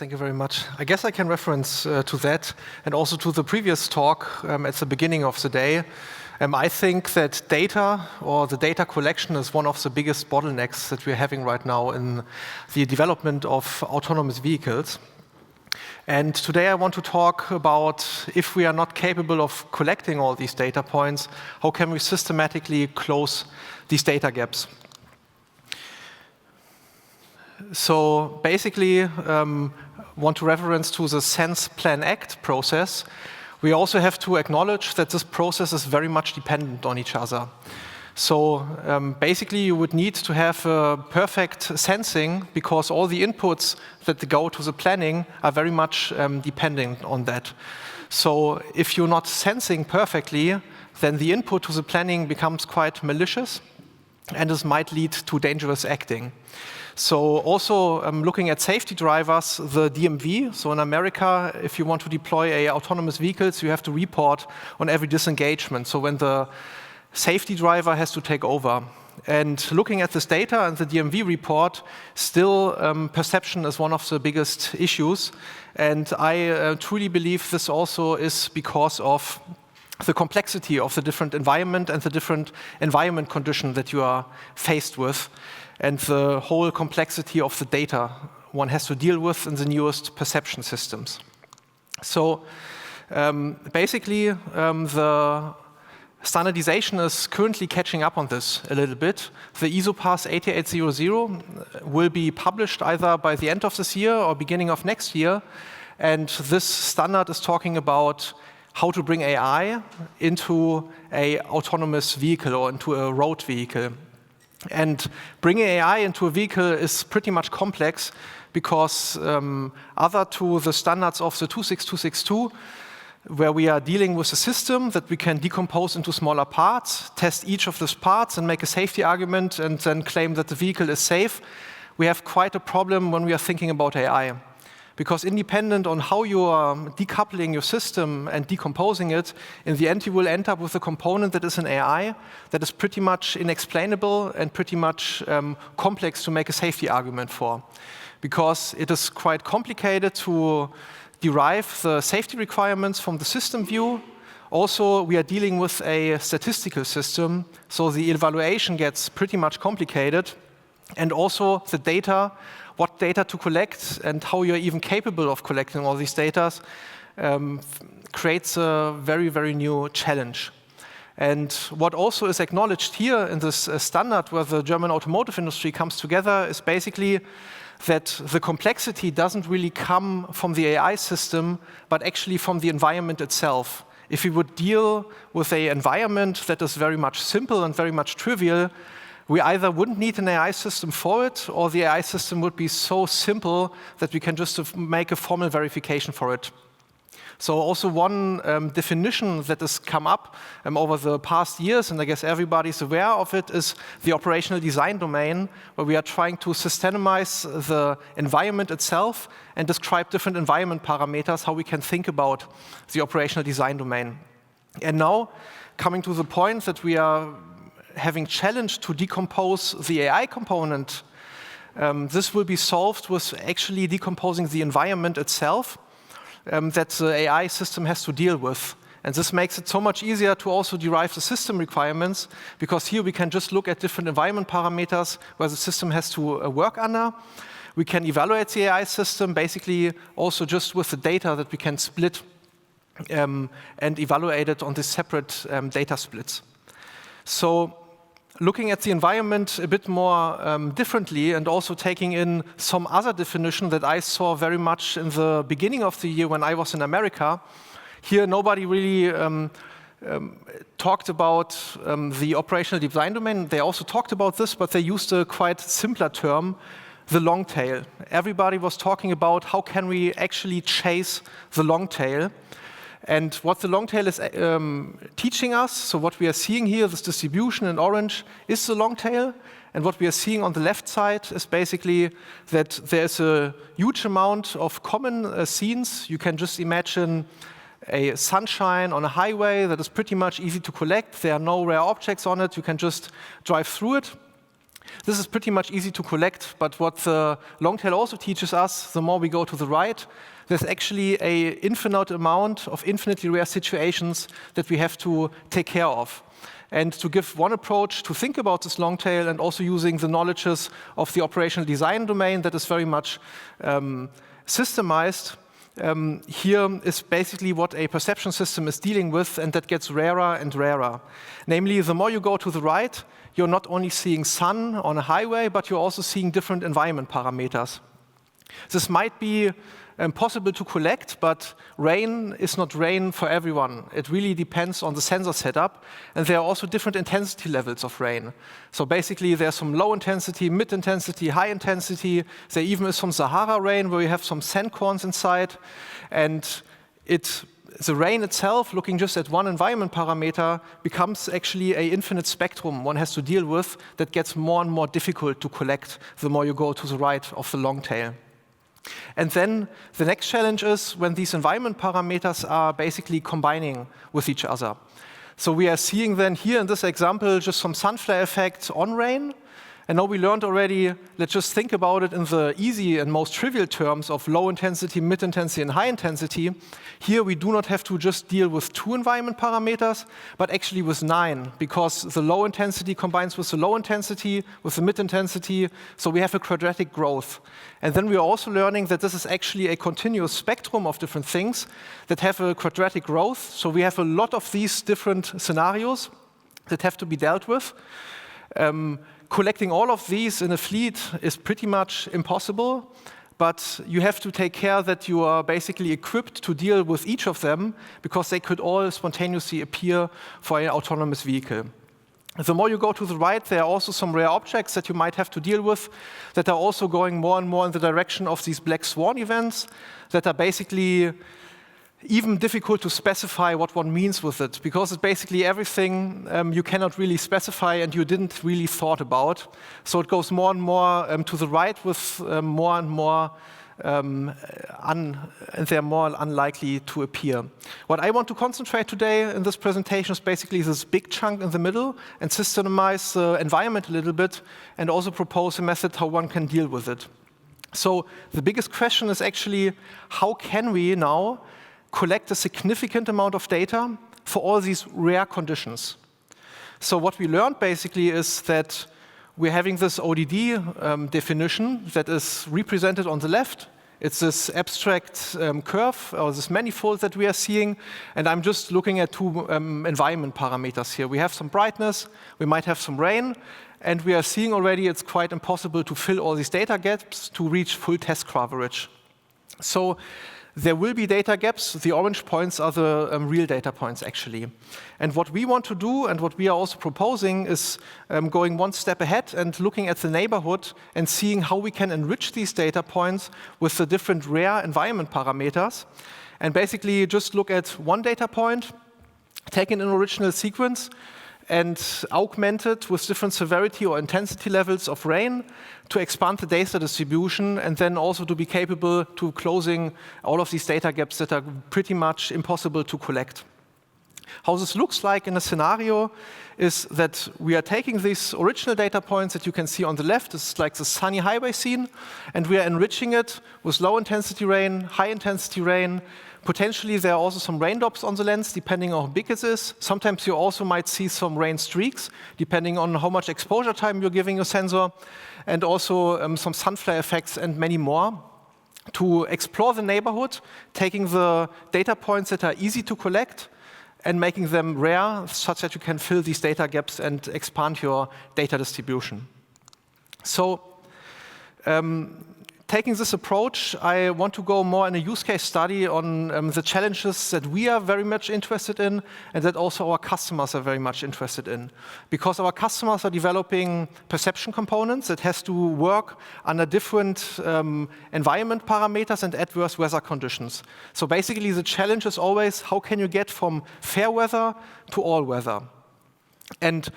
thank you very much. I guess I can reference to that and also to the previous talk at the beginning of the day. I think that data or the data collection is one of the biggest bottlenecks that we're having right now in the development of autonomous vehicles. And today I want to talk about if we are not capable of collecting all these data points, how can we systematically close these data gaps? So basically, want to reference to the Sense, Plan, Act process. We also have to acknowledge that this process is very much dependent on each other. So basically, you would need to have perfect sensing because all the inputs that go to the planning are very much dependent on that. So if you're not sensing perfectly, then the input to the planning becomes quite malicious, and this might lead to dangerous acting. So also looking at safety drivers, the DMV, so in America, if you want to deploy autonomous vehicles, you have to report on every disengagement. So when the safety driver has to take over. And looking at this data and the DMV report, still perception is one of the biggest issues. And I truly believe this also is because of the complexity of the different environment and the different environment condition that you are faced with, and the whole complexity of the data one has to deal with in the newest perception systems. So basically, the standardization is currently catching up on this a little bit. The ESOPAS 8800 will be published either by the end of this year or beginning of next year. And this standard is talking about how to bring AI into an autonomous vehicle or into a road vehicle. And bringing AI into a vehicle is pretty much complex because other to the standards of the 26262, where we are dealing with a system that we can decompose into smaller parts, test each of these parts and make a safety argument and then claim that the vehicle is safe, we have quite a problem when we are thinking about AI. Because independent on how you are decoupling your system and decomposing it, in the end you will end up with a component that is an AI that is pretty much inexplainable and pretty much complex to make a safety argument for. Because it is quite complicated to derive the safety requirements from the system view. Also, we are dealing with a statistical system, so the evaluation gets pretty much complicated. And also the data, what data to collect and how you're even capable of collecting all these data creates a very, very new challenge. And what also is acknowledged here in this standard where the German automotive industry comes together is basically that the complexity doesn't really come from the AI system, but actually from the environment itself. If we would deal with an environment that is very much simple and very much trivial, we either wouldn't need an AI system for it, or the AI system would be so simple that we can just make a formal verification for it. So also one definition that has come up over the past years, and I guess everybody's aware of it, is the operational design domain, where we are trying to systemize the environment itself and describe different environment parameters, how we can think about the operational design domain. And now, coming to the point that we are having challenged to decompose the AI component, this will be solved with actually decomposing the environment itself that the AI system has to deal with. And this makes it so much easier to also derive the system requirements, because here we can just look at different environment parameters where the system has to work under. We can evaluate the AI system basically also just with the data that we can split and evaluate it on these separate data splits. So looking at the environment a bit more differently and also taking in some other definition that I saw very much in the beginning of the year when I was in America. Here nobody really talked about the operational design domain. They also talked about this, but they used a quite simpler term, the long tail. Everybody was talking about how can we actually chase the long tail. And what the long tail is teaching us, so what we are seeing here, this distribution in orange, is the long tail. And what we are seeing on the left side is basically that there's a huge amount of common scenes. You can just imagine a sunshine on a highway that is pretty much easy to collect. There are no rare objects on it. You can just drive through it. This is pretty much easy to collect, but what the long tail also teaches us, the more we go to the right, there's actually an infinite amount of infinitely rare situations that we have to take care of. And to give one approach to think about this long tail, and also using the knowledges of the operational design domain that is very much systemized, here is basically what a perception system is dealing with, and that gets rarer and rarer. Namely, the more you go to the right, you're not only seeing sun on a highway, but you're also seeing different environment parameters. This might be possible to collect, but rain is not rain for everyone. It really depends on the sensor setup, and there are also different intensity levels of rain. So basically there's some low intensity, mid intensity, high intensity. There even is some Sahara rain where you have some sandcorns inside, and the rain itself, looking just at one environment parameter, becomes actually an infinite spectrum one has to deal with that gets more and more difficult to collect the more you go to the right of the long tail. And then the next challenge is when these environment parameters are basically combining with each other. So we are seeing then here in this example just some sun flare effects on rain. And now we learned already, let's just think about it in the easy and most trivial terms of low intensity, mid intensity, and high intensity. Here we do not have to just deal with 2 environment parameters, but actually with 9, because the low intensity combines with the low intensity, with the mid intensity, so we have a quadratic growth. And then we are also learning that this is actually a continuous spectrum of different things that have a quadratic growth. So we have a lot of these different scenarios that have to be dealt with. Collecting all of these in a fleet is pretty much impossible, but you have to take care that you are basically equipped to deal with each of them, because they could all spontaneously appear for an autonomous vehicle. The more you go to the right, there are also some rare objects that you might have to deal with that are also going more and more in the direction of these black swan events that are basically even difficult to specify what one means with it, because it's basically everything you cannot really specify and you didn't really thought about. So it goes more and more to the right with more and more, and they're more unlikely to appear. What I want to concentrate today in this presentation is basically this big chunk in the middle and systemize the environment a little bit, and also propose a method how one can deal with it. So the biggest question is actually, how can we now collect a significant amount of data for all these rare conditions? So what we learned basically is that we're having this ODD definition that is represented on the left. It's this abstract curve, or this manifold that we are seeing, and I'm just looking at 2 environment parameters here. We have some brightness, we might have some rain, and we are seeing already it's quite impossible to fill all these data gaps to reach full test coverage. So there will be data gaps. The orange points are the real data points, actually. And what we want to do, and what we are also proposing, is going one step ahead and looking at the neighborhood and seeing how we can enrich these data points with the different rare environment parameters. And basically just look at one data point, take an original sequence, and augment it with different severity or intensity levels of rain to expand the data distribution, and then also to be capable to closing all of these data gaps that are pretty much impossible to collect. How this looks like in a scenario is that we are taking these original data points that you can see on the left. This is like the sunny highway scene, and we are enriching it with low intensity rain, high intensity rain. Potentially there are also some raindrops on the lens, depending on how big it is. Sometimes you also might see some rain streaks, depending on how much exposure time you're giving your sensor, and also some sun flare effects and many more. To explore the neighborhood, taking the data points that are easy to collect and making them rare, such that you can fill these data gaps and expand your data distribution. So, taking this approach, I want to go more in a use case study on the challenges that we are very much interested in, and that also our customers are very much interested in. Because our customers are developing perception components that has to work under different environment parameters and adverse weather conditions. So basically the challenge is always, how can you get from fair weather to all weather? And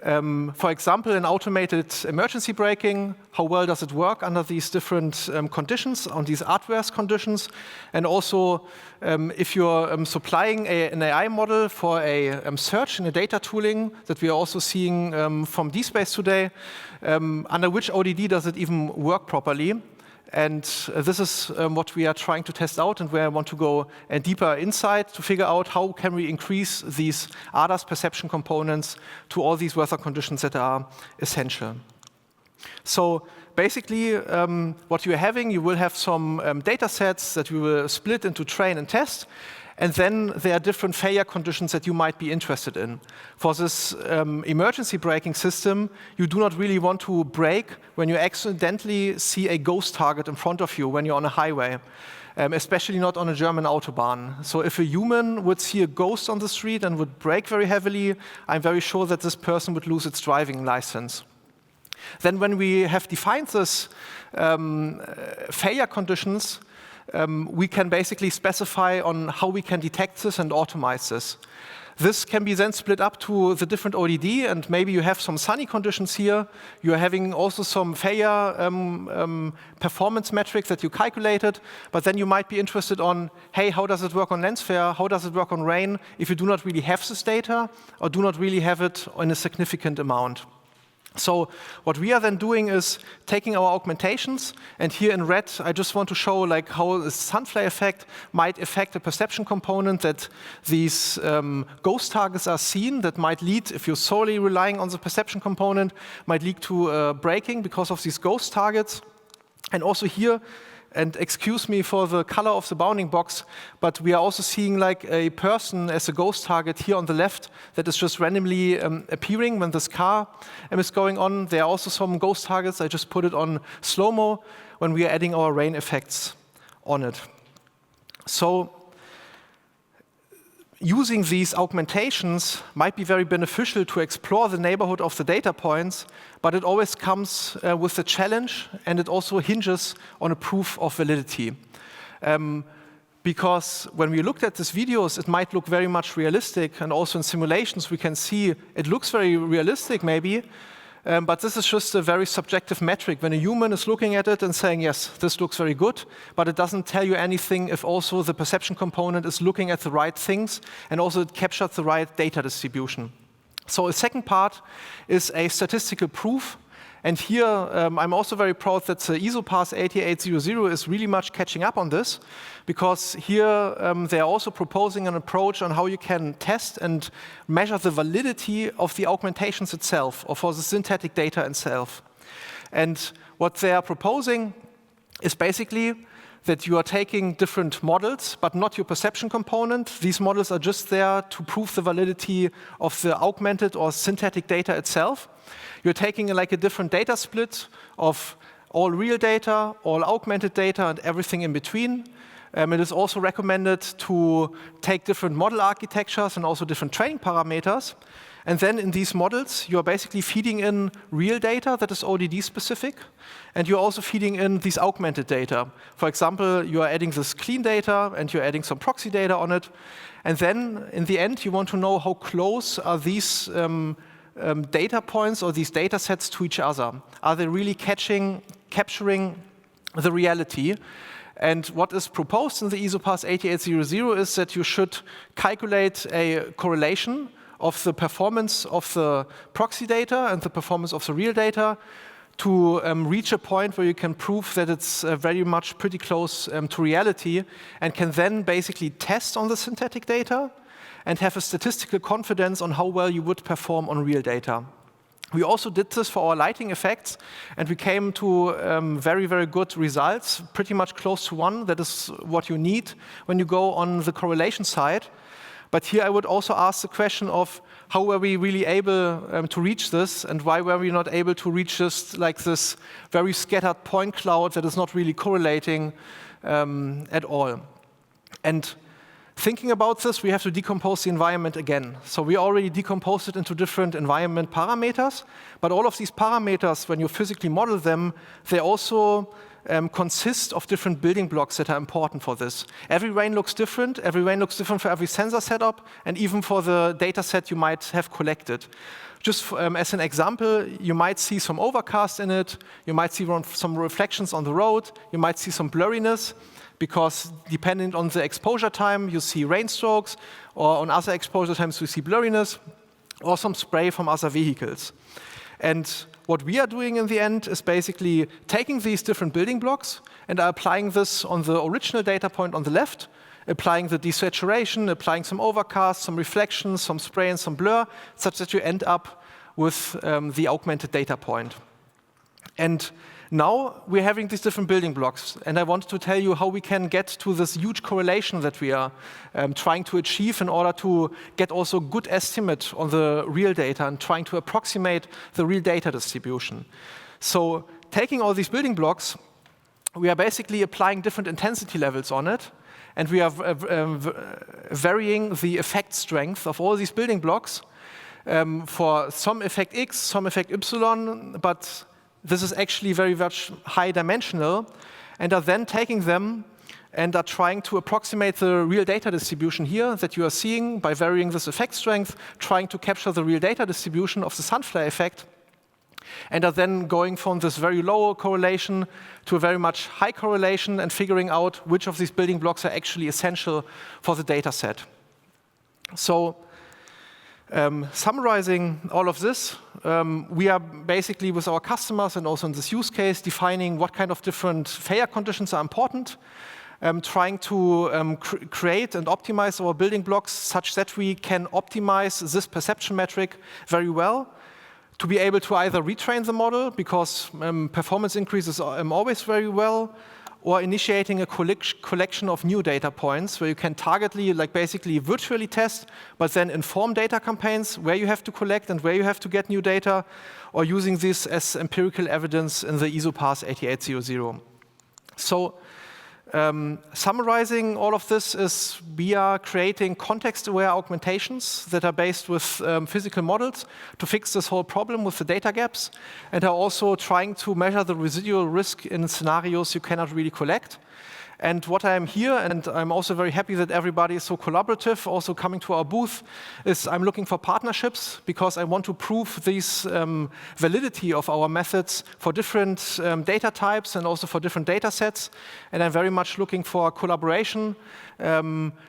For example, in automated emergency braking, how well does it work under these different conditions, on these adverse conditions? And also, if you're supplying an AI model for a search in a data tooling that we are also seeing from DSpace today, under which ODD does it even work properly? And this is what we are trying to test out, and where I want to go deeper inside to figure out how can we increase these ADAS perception components to all these weather conditions that are essential. So basically, what you're having, you will have some data sets that we will split into train and test. And then there are different failure conditions that you might be interested in. For this emergency braking system, you do not really want to brake when you accidentally see a ghost target in front of you when you're on a highway, especially not on a German Autobahn. So if a human would see a ghost on the street and would brake very heavily, I'm very sure that this person would lose its driving license. Then when we have defined this failure conditions, we can basically specify on how we can detect this and automate this. This can be then split up to the different ODD, and maybe you have some sunny conditions here. You are having also some failure performance metrics that you calculated, but then you might be interested on, hey, how does it work on lens flare? How does it work on rain? If you do not really have this data or do not really have it in a significant amount. So what we are then doing is taking our augmentations, and here in red, I just want to show like how the sunflare effect might affect a perception component that these ghost targets are seen, that might lead, if you're solely relying on the perception component, might lead to braking because of these ghost targets. And also here, and excuse me for the color of the bounding box, but we are also seeing like a person as a ghost target here on the left that is just randomly appearing when this car is going on. There are also some ghost targets. I just put it on slow-mo when we are adding our rain effects on it. So using these augmentations might be very beneficial to explore the neighborhood of the data points, but it always comes with a challenge, and it also hinges on a proof of validity. Because when we looked at these videos, it might look very much realistic, and also in simulations we can see it looks very realistic maybe, but this is just a very subjective metric. When a human is looking at it and saying, yes, this looks very good, but it doesn't tell you anything if also the perception component is looking at the right things, and also it captured the right data distribution. So a second part is a statistical proof. And here, I'm also very proud that the EasoPass 8800 is really much catching up on this, because here they are also proposing an approach on how you can test and measure the validity of the augmentations itself, or for the synthetic data itself. And what they are proposing is basically that you are taking different models, but not your perception component. These models are just there to prove the validity of the augmented or synthetic data itself. You're taking like a different data split of all real data, all augmented data, and everything in between. It is also recommended to take different model architectures and also different training parameters. And then in these models, you're basically feeding in real data that is ODD specific, and you're also feeding in these augmented data. For example, you are adding this clean data, and you're adding some proxy data on it. And then in the end, you want to know how close are these data points or these data sets to each other. Are they really capturing the reality? And what is proposed in the EasoPass 8800 is that you should calculate a correlation of the performance of the proxy data and the performance of the real data to reach a point where you can prove that it's very much pretty close to reality, and can then basically test on the synthetic data and have a statistical confidence on how well you would perform on real data. We also did this for our lighting effects, and we came to very, very good results, pretty much close to 1. That is what you need when you go on the correlation side. But here I would also ask the question of how were we really able to reach this, and why were we not able to reach just like this very scattered point cloud that is not really correlating at all. And thinking about this, we have to decompose the environment again. So we already decomposed it into different environment parameters, but all of these parameters, when you physically model them, they also consist of different building blocks that are important for this. Every rain looks different. Every rain looks different for every sensor setup, and even for the data set you might have collected. Just as an example, you might see some overcast in it. You might see some reflections on the road. You might see some blurriness, because depending on the exposure time, you see rain strokes, or on other exposure times, you see blurriness, or some spray from other vehicles. And what we are doing in the end is basically taking these different building blocks and are applying this on the original data point on the left, applying the desaturation, applying some overcast, some reflections, some spray and some blur, such that you end up with the augmented data point. And now we're having these different building blocks, and I want to tell you how we can get to this huge correlation that we are trying to achieve in order to get also good estimate on the real data and trying to approximate the real data distribution. So taking all these building blocks, we are basically applying different intensity levels on it, and we are varying the effect strength of all these building blocks for some effect X, some effect Y, but this is actually very much high dimensional, and are then taking them and are trying to approximate the real data distribution here that you are seeing by varying this effect strength, trying to capture the real data distribution of the sunflare effect, and are then going from this very low correlation to a very much high correlation and figuring out which of these building blocks are actually essential for the data set. So summarizing all of this, we are basically with our customers and also in this use case defining what kind of different failure conditions are important, trying to create and optimize our building blocks such that we can optimize this perception metric very well, to be able to either retrain the model, because performance increases always very well, or initiating a collection of new data points where you can targetedly, like basically virtually test, but then inform data campaigns where you have to collect and where you have to get new data, or using this as empirical evidence in the ESOPAS 8800. So summarizing all of this is we are creating context-aware augmentations that are based with physical models to fix this whole problem with the data gaps, and are also trying to measure the residual risk in scenarios you cannot really collect. And what I am here, and I'm also very happy that everybody is so collaborative, also coming to our booth, is I'm looking for partnerships, because I want to prove this validity of our methods for different data types and also for different data sets. And I'm very much looking for collaboration.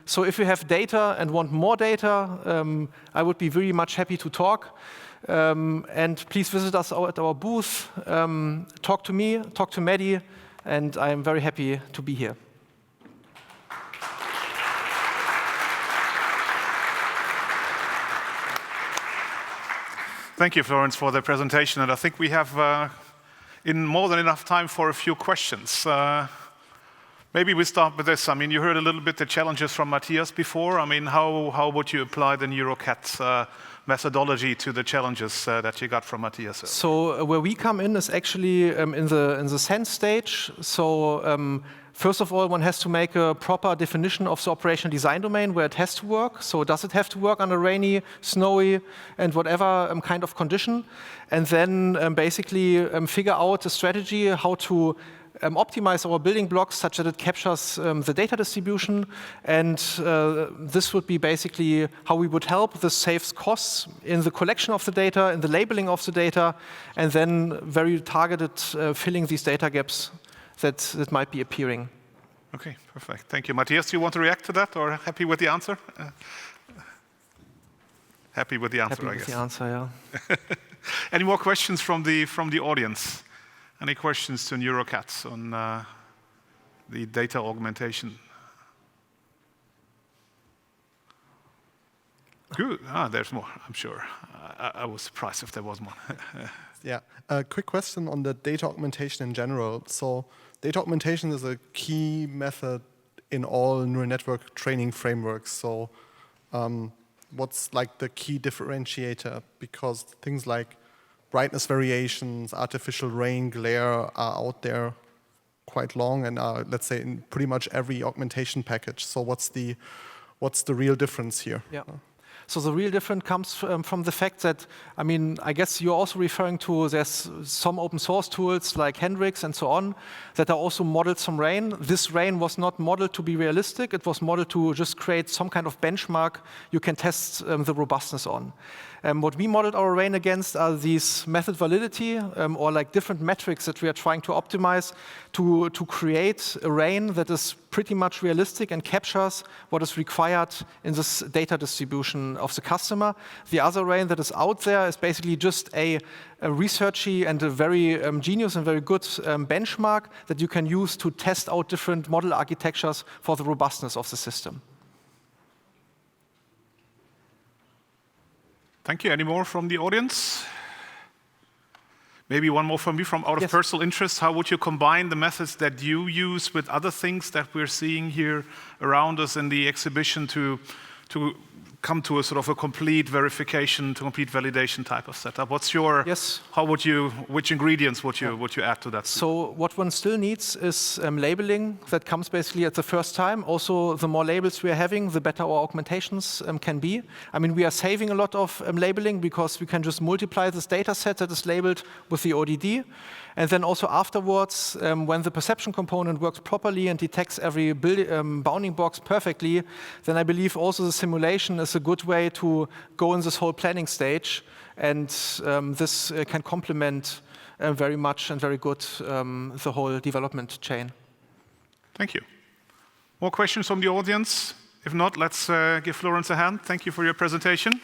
So if you have data and want more data, I would be very much happy to talk. And please visit us at our booth, talk to me, talk to Maddie, and I am very happy to be here. Thank you, Florens, for the presentation. And I think we have more than enough time for a few questions. Maybe we start with this. I mean, you heard a little bit the challenges from Matthias before. I mean, how would you apply the neurocat methodology to the challenges that you got from Matthias? So where we come in is actually in the sense stage. So first of all, one has to make a proper definition of the operational design domain where it has to work. So does it have to work under rainy, snowy, and whatever kind of condition? And then basically figure out a strategy how to optimize our building blocks such that it captures the data distribution, and this would be basically how we would help. This saves costs in the collection of the data, in the labeling of the data, and then very targeted filling these data gaps that might be appearing. Okay, perfect. Thank you. Matthias, do you want to react to that, or happy with the answer? Happy with the answer, I guess. Happy with the answer, yeah. Any more questions from the audience? Any questions to neurocats on the data augmentation? Good. There's more, I'm sure. I was surprised if there was more. Yeah. A quick question on the data augmentation in general. So data augmentation is a key method in all neural network training frameworks. So what's like the key differentiator? Because things like brightness variations, artificial rain, glare are out there quite long and are, let's say, in pretty much every augmentation package. So what's the real difference here? Yeah. So the real difference comes from the fact that, I mean, I guess you're also referring to there's some open source tools like Hendrix and so on that are also modeled some rain. This rain was not modeled to be realistic. It was modeled to just create some kind of benchmark you can test the robustness on. What we modeled our rain against are these method validity or like different metrics that we are trying to optimize to create a rain that is pretty much realistic and captures what is required in this data distribution of the customer. The other rain that is out there is basically just a researchy and a very genius and very good benchmark that you can use to test out different model architectures for the robustness of the system. Thank you. Any more from the audience? Maybe one more from me from out of personal interest. How would you combine the methods that you use with other things that we're seeing here around us in the exhibition to come to a sort of a complete verification, to complete validation type of setup? What's your, which ingredients would you add to that? So what one still needs is labeling that comes basically at the first time. Also, the more labels we are having, the better our augmentations can be. I mean, we are saving a lot of labeling because we can just multiply this data set that is labeled with the ODD. And then also afterwards, when the perception component works properly and detects every bounding box perfectly, then I believe also the simulation is a good way to go in this whole planning stage. And this can complement very much and very good the whole development chain. Thank you. More questions from the audience? If not, let's give Florens a hand. Thank you for your presentation.